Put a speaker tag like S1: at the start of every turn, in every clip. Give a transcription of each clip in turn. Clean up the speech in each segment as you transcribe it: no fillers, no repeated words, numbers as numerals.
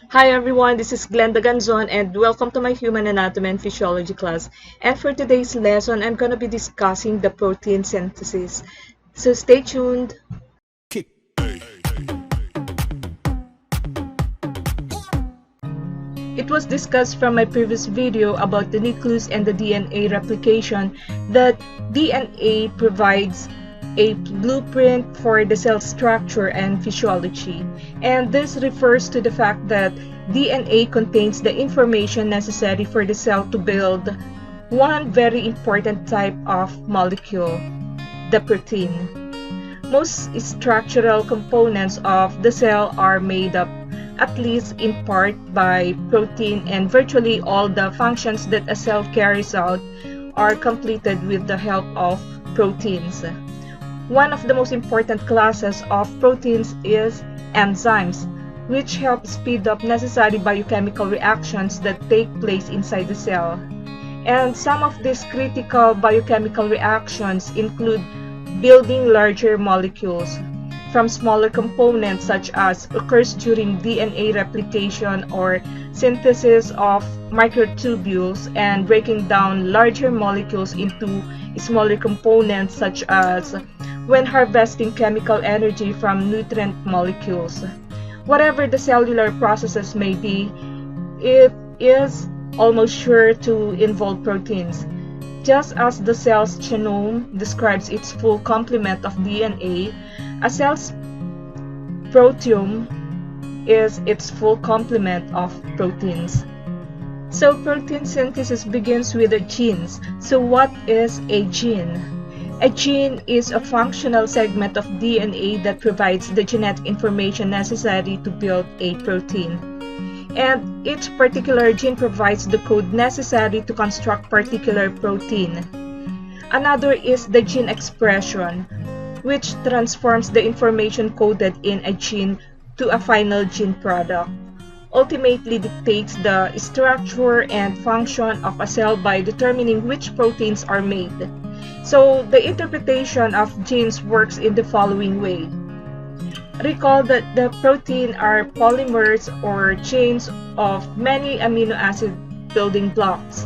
S1: Hi everyone, this is Glenda Ganzon and welcome to my Human Anatomy and Physiology class. And for today's lesson, I'm going to be discussing the protein synthesis. So stay tuned. It was discussed from my previous video about the nucleus and the DNA replication that DNA provides a blueprint for the cell structure and physiology. And this refers to the fact that DNA contains the information necessary for the cell to build one very important type of molecule, the protein. Most structural components of the cell are made up at least in part by protein, and virtually all the functions that a cell carries out are completed with the help of proteins. One of the most important classes of proteins is enzymes, which help speed up necessary biochemical reactions that take place inside the cell. And some of these critical biochemical reactions include building larger molecules from smaller components, such as occurs during DNA replication or synthesis of microtubules, and breaking down larger molecules into smaller components, such as when harvesting chemical energy from nutrient molecules. Whatever the cellular processes may be, it is almost sure to involve proteins. Just as the cell's genome describes its full complement of DNA, a cell's proteome is its full complement of proteins. So protein synthesis begins with the genes. So what is a gene? A gene is a functional segment of DNA that provides the genetic information necessary to build a protein. And each particular gene provides the code necessary to construct particular protein. Another is the gene expression, which transforms the information coded in a gene to a final gene product. Ultimately dictates the structure and function of a cell by determining which proteins are made. So the interpretation of genes works in the following way. Recall that the protein are polymers or chains of many amino acid building blocks,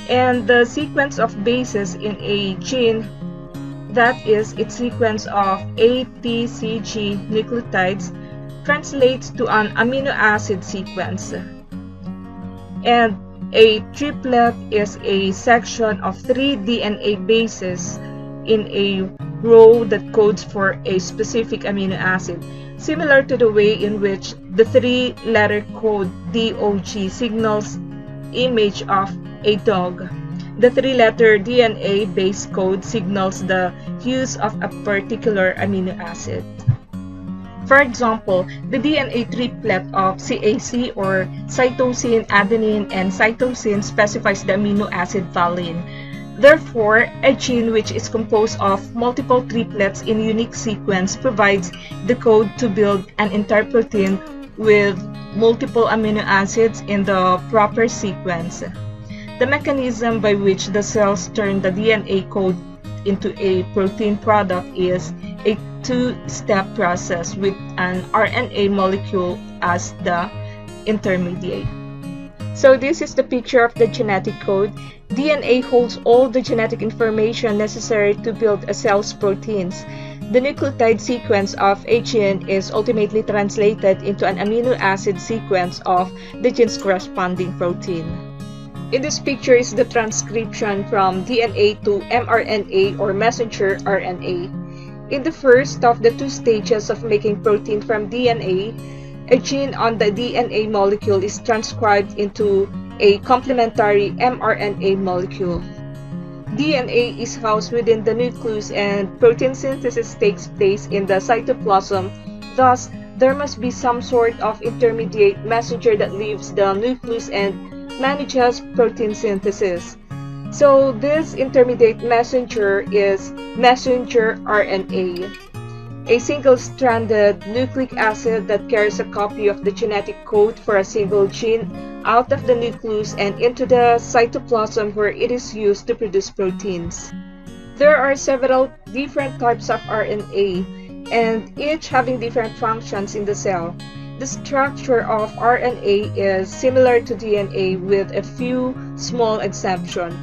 S1: and the sequence of bases in a gene, that is its sequence of A, T, C, G nucleotides, translates to an amino acid sequence. And a triplet is a section of 3 DNA bases in a row that codes for a specific amino acid, similar to the way in which the 3-letter code DOG signals image of a dog. The 3-letter DNA base code signals the use of a particular amino acid. For example, the DNA triplet of CAC or cytosine, adenine, and cytosine specifies the amino acid valine. Therefore, a gene which is composed of multiple triplets in unique sequence provides the code to build an entire protein with multiple amino acids in the proper sequence. The mechanism by which the cells turn the DNA code into a protein product is a two-step process with an RNA molecule as the intermediate. So this is the picture of the genetic code. DNA holds all the genetic information necessary to build a cell's proteins. The nucleotide sequence of a gene is ultimately translated into an amino acid sequence of the gene's corresponding protein. In this picture is the transcription from DNA to mRNA or messenger RNA. In the first of the two stages of making protein from DNA, a gene on the DNA molecule is transcribed into a complementary mRNA molecule. DNA is housed within the nucleus and protein synthesis takes place in the cytoplasm. Thus, there must be some sort of intermediate messenger that leaves the nucleus and manages protein synthesis. So this intermediate messenger is messenger RNA, a single-stranded nucleic acid that carries a copy of the genetic code for a single gene out of the nucleus and into the cytoplasm, where it is used to produce proteins. There are several different types of RNA, and each having different functions in the cell. the structure of RNA is similar to DNA with a few small exceptions.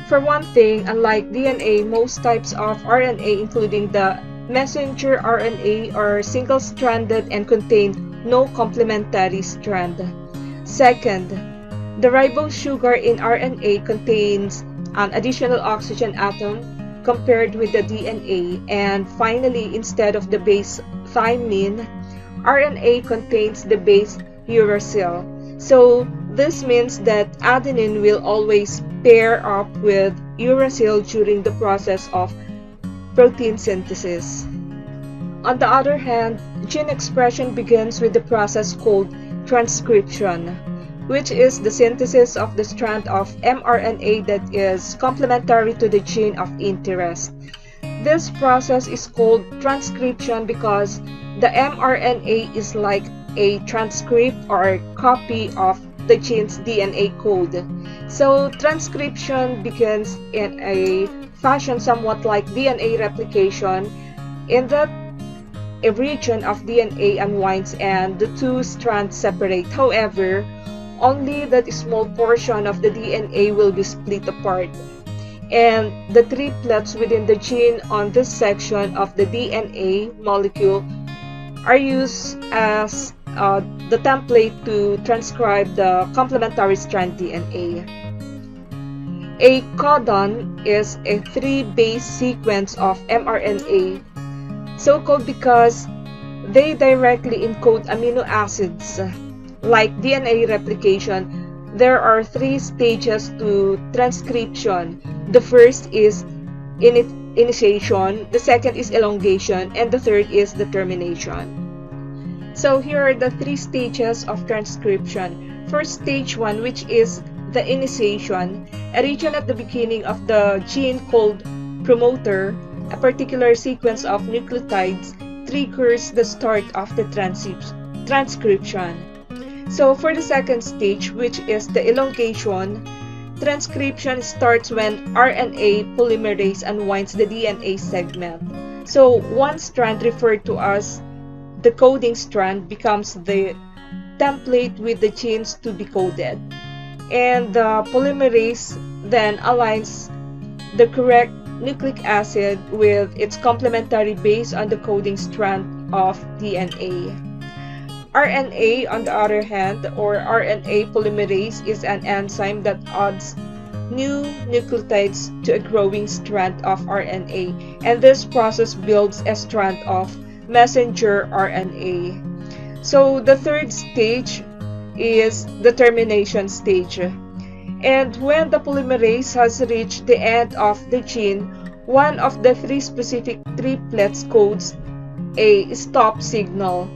S1: For one thing, unlike DNA, most types of RNA, including the messenger RNA, are single-stranded and contain no complementary strand. Second, the ribose sugar in RNA contains an additional oxygen atom compared with the DNA. And finally, instead of the base thymine, RNA contains the base uracil. So this means that adenine will always pair up with uracil during the process of protein synthesis. On the other hand, gene expression begins with the process called transcription, which is the synthesis of the strand of mRNA that is complementary to the gene of interest. This process is called transcription because the mRNA is like a transcript or copy of the gene's DNA code. So transcription begins in a fashion somewhat like DNA replication, in that a region of DNA unwinds and the two strands separate. However, only that small portion of the DNA will be split apart, and the triplets within the gene on this section of the DNA molecule are used as the template to transcribe the complementary strand DNA. A codon is a 3-base sequence of mRNA, so-called because they directly encode amino acids. Like DNA replication, there are 3 stages to transcription. The first is initiation, the second is elongation, and the third is the termination. So here are the 3 stages of transcription. First, stage 1, which is the initiation, a region at the beginning of the gene called promoter, a particular sequence of nucleotides, triggers the start of the transcription. So for the second stage, which is the elongation, transcription starts when RNA polymerase unwinds the DNA segment. So one strand, referred to as the coding strand, becomes the template with the genes to be coded. And the polymerase then aligns the correct nucleic acid with its complementary base on the coding strand of DNA. RNA, on the other hand, or RNA polymerase, is an enzyme that adds new nucleotides to a growing strand of RNA, and this process builds a strand of messenger RNA. So the third stage is the termination stage. And when the polymerase has reached the end of the gene, one of the 3 specific triplets codes a stop signal,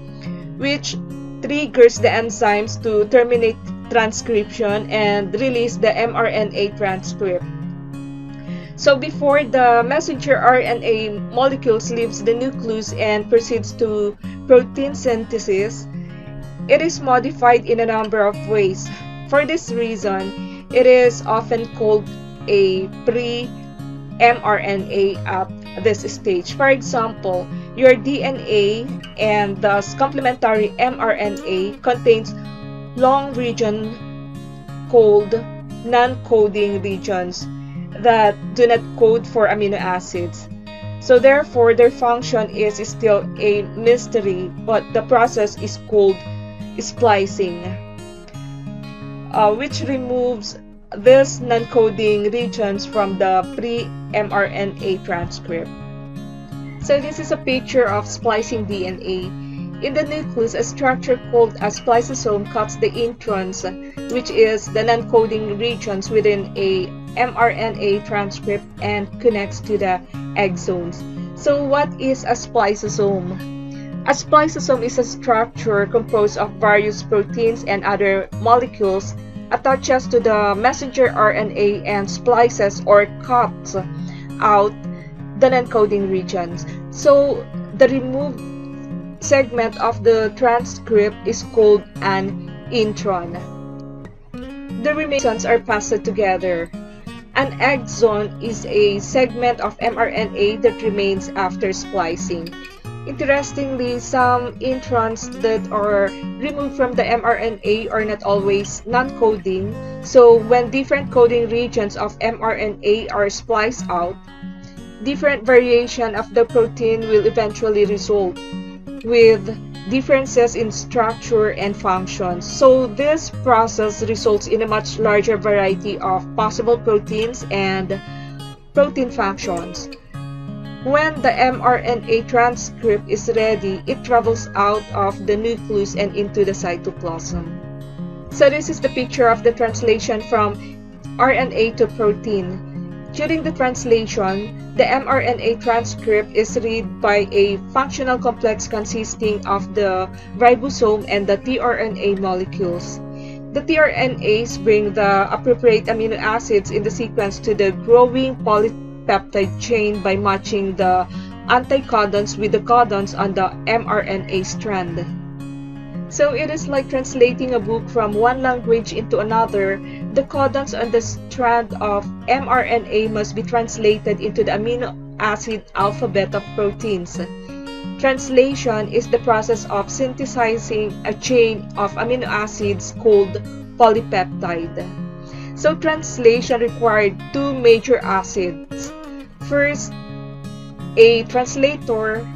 S1: which triggers the enzymes to terminate transcription and release the mRNA transcript. So before the messenger RNA molecules leaves the nucleus and proceeds to protein synthesis, it is modified in a number of ways. For this reason, it is often called a pre-mRNA at this stage. For example, your DNA and thus complementary mRNA contains long region called non-coding regions that do not code for amino acids. So therefore, their function is still a mystery, but the process is called splicing, which removes these non-coding regions from the pre-mRNA transcript. So this is a picture of splicing DNA. In the nucleus, a structure called a spliceosome cuts the introns, which is the non-coding regions within a mRNA transcript, and connects to the exons. So what is a spliceosome? A spliceosome is a structure composed of various proteins and other molecules, attaches to the messenger RNA and splices or cuts out the non-coding regions. So the removed segment of the transcript is called an intron. The remaining are passed together. An exon is a segment of mRNA that remains after splicing. Interestingly, some introns that are removed from the mRNA are not always non-coding, so when different coding regions of mRNA are spliced out, different variation of the protein will eventually result, with differences in structure and functions. So this process results in a much larger variety of possible proteins and protein functions. When the mRNA transcript is ready, it travels out of the nucleus and into the cytoplasm. So this is the picture of the translation from RNA to protein. During the translation, the mRNA transcript is read by a functional complex consisting of the ribosome and the tRNA molecules. The tRNAs bring the appropriate amino acids in the sequence to the growing polypeptide chain by matching the anticodons with the codons on the mRNA strand. So it is like translating a book from one language into another. The codons on the strand of mRNA must be translated into the amino acid alphabet of proteins. Translation is the process of synthesizing a chain of amino acids called polypeptide. So translation required two major acids. First, a translator,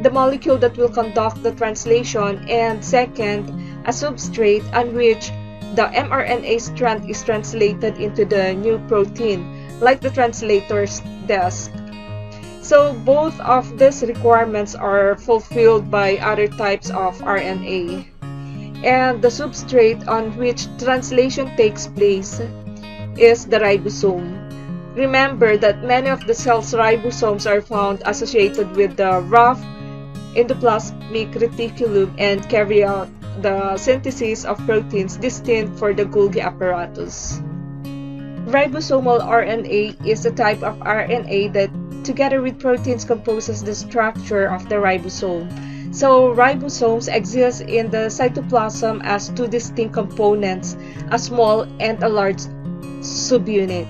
S1: the molecule that will conduct the translation, and second, a substrate on which the mRNA strand is translated into the new protein, like the translator's desk. So both of these requirements are fulfilled by other types of RNA. And the substrate on which translation takes place is the ribosome. Remember that many of the cell's ribosomes are found associated with the rough endoplasmic reticulum and carry out the synthesis of proteins destined for the Golgi apparatus. Ribosomal RNA is a type of RNA that, together with proteins, composes the structure of the ribosome. So ribosomes exist in the cytoplasm as two distinct components, a small and a large subunit.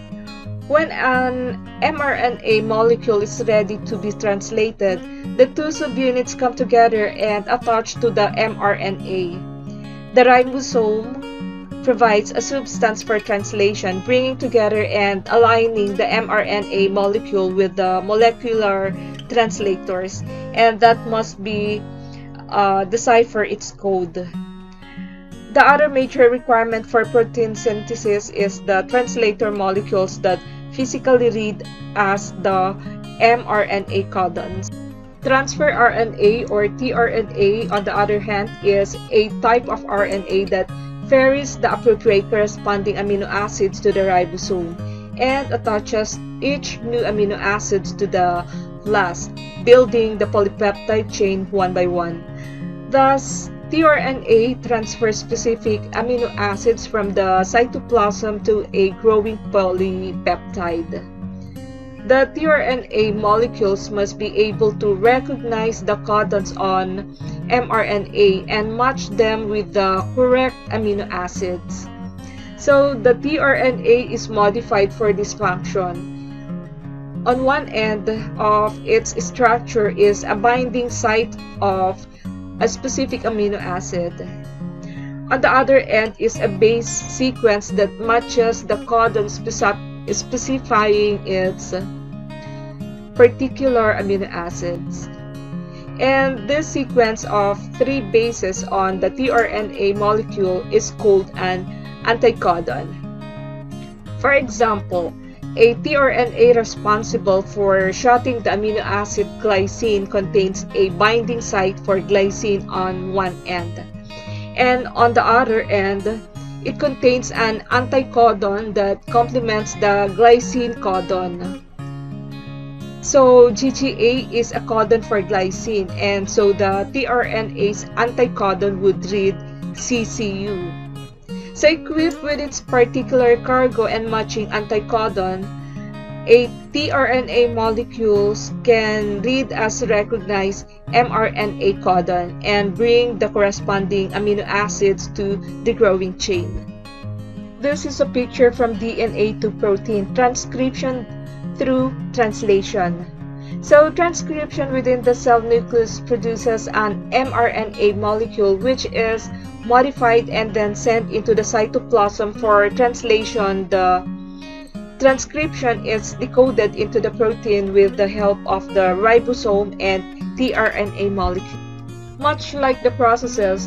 S1: When an mRNA molecule is ready to be translated, the two subunits come together and attach to the mRNA. The ribosome provides a substance for translation, bringing together and aligning the mRNA molecule with the molecular translators, and that must be decipher its code. The other major requirement for protein synthesis is the translator molecules that physically read as the mRNA codons. Transfer RNA or tRNA, on the other hand, is a type of RNA that ferries the appropriate corresponding amino acids to the ribosome and attaches each new amino acids to the last, building the polypeptide chain one by one. Thus, tRNA transfers specific amino acids from the cytoplasm to a growing polypeptide. The tRNA molecules must be able to recognize the codons on mRNA and match them with the correct amino acids. So the tRNA is modified for this function. On one end of its structure is a binding site of a specific amino acid. On the other end is a base sequence that matches the codon specifying its particular amino acids. And this sequence of three bases on the tRNA molecule is called an anticodon. For example, a tRNA responsible for shutting the amino acid glycine contains a binding site for glycine on one end, and on the other end, it contains an anticodon that complements the glycine codon. So GGA is a codon for glycine, and so the tRNA's anticodon would read CCU. So equipped with its particular cargo and matching anticodon, a tRNA molecules can read as recognized mRNA codon and bring the corresponding amino acids to the growing chain. This is a picture from DNA to protein transcription through translation. So transcription within the cell nucleus produces an mRNA molecule which is modified and then sent into the cytoplasm for translation. The transcription is decoded into the protein with the help of the ribosome and tRNA molecule. Much like the processes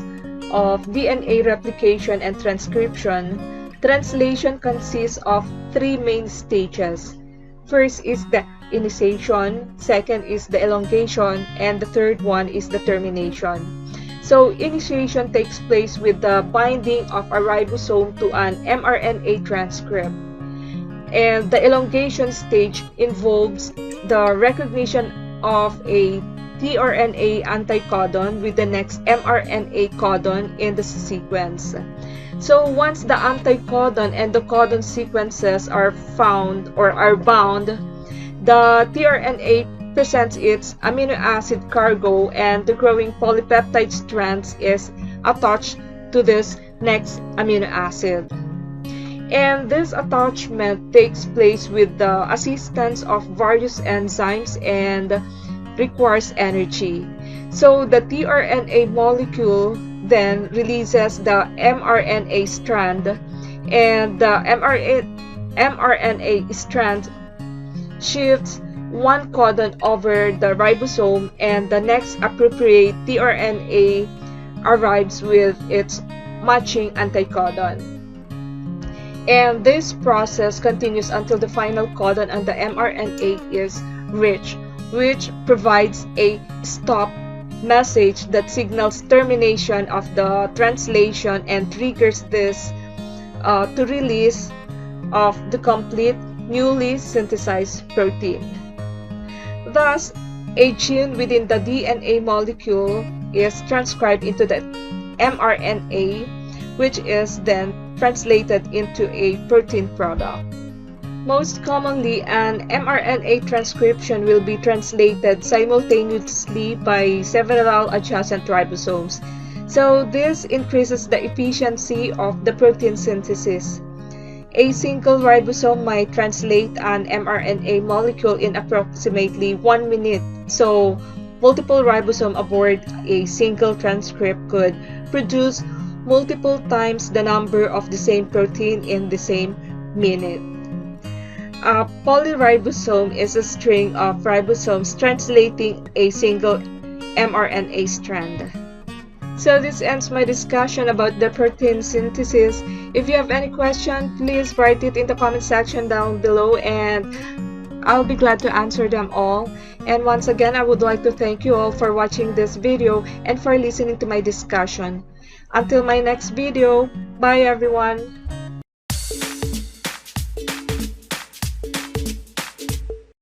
S1: of DNA replication and transcription, translation consists of three main stages. First is the initiation, second is the elongation, and the third one is the termination. So initiation takes place with the binding of a ribosome to an mRNA transcript. And the elongation stage involves the recognition of a tRNA anticodon with the next mRNA codon in the sequence. So once the anticodon and the codon sequences are found or are bound, the tRNA presents its amino acid cargo and the growing polypeptide strands is attached to this next amino acid. And this attachment takes place with the assistance of various enzymes and requires energy. So the tRNA molecule then releases the mRNA strand, and the mRNA strand shifts one codon over the ribosome, and the next appropriate tRNA arrives with its matching anticodon. And this process continues until the final codon on the mRNA is reached, which provides a stop message that signals termination of the translation and triggers this to release of the complete newly synthesized protein. Thus, a gene within the DNA molecule is transcribed into the mRNA, which is then translated into a protein product. Most commonly, an mRNA transcription will be translated simultaneously by several adjacent ribosomes. So this increases the efficiency of the protein synthesis. A single ribosome might translate an mRNA molecule in approximately 1 minute. So multiple ribosomes aboard a single transcript could produce multiple times the number of the same protein in the same minute. A polyribosome is a string of ribosomes translating a single mRNA strand. So this ends my discussion about the protein synthesis. If you have any question, please write it in the comment section down below and I'll be glad to answer them all. And once again, I would like to thank you all for watching this video and for listening to my discussion. Until my next video, bye everyone!